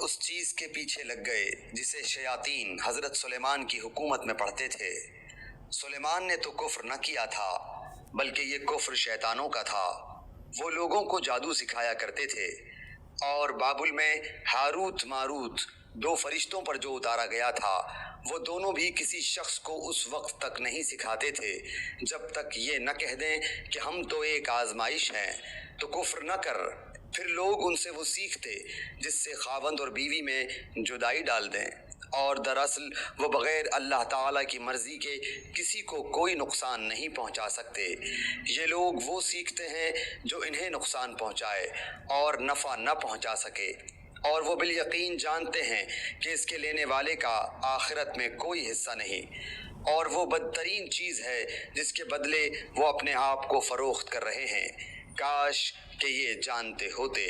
اس چیز کے پیچھے لگ گئے جسے شیاطین حضرت سلیمان کی حکومت میں پڑھتے تھے۔ سلیمان نے تو کفر نہ کیا تھا بلکہ یہ کفر شیطانوں کا تھا۔ وہ لوگوں کو جادو سکھایا کرتے تھے، اور بابل میں ہاروت ماروت دو فرشتوں پر جو اتارا گیا تھا وہ دونوں بھی کسی شخص کو اس وقت تک نہیں سکھاتے تھے جب تک یہ نہ کہہ دیں کہ ہم تو ایک آزمائش ہیں تو کفر نہ کر۔ پھر لوگ ان سے وہ سیکھتے جس سے خاوند اور بیوی میں جدائی ڈال دیں، اور دراصل وہ بغیر اللہ تعالیٰ کی مرضی کے کسی کو کوئی نقصان نہیں پہنچا سکتے۔ یہ لوگ وہ سیکھتے ہیں جو انہیں نقصان پہنچائے اور نفع نہ پہنچا سکے، اور وہ بالیقین جانتے ہیں کہ اس کے لینے والے کا آخرت میں کوئی حصہ نہیں، اور وہ بدترین چیز ہے جس کے بدلے وہ اپنے آپ کو فروخت کر رہے ہیں۔ کاش کہ یہ جانتے ہوتے۔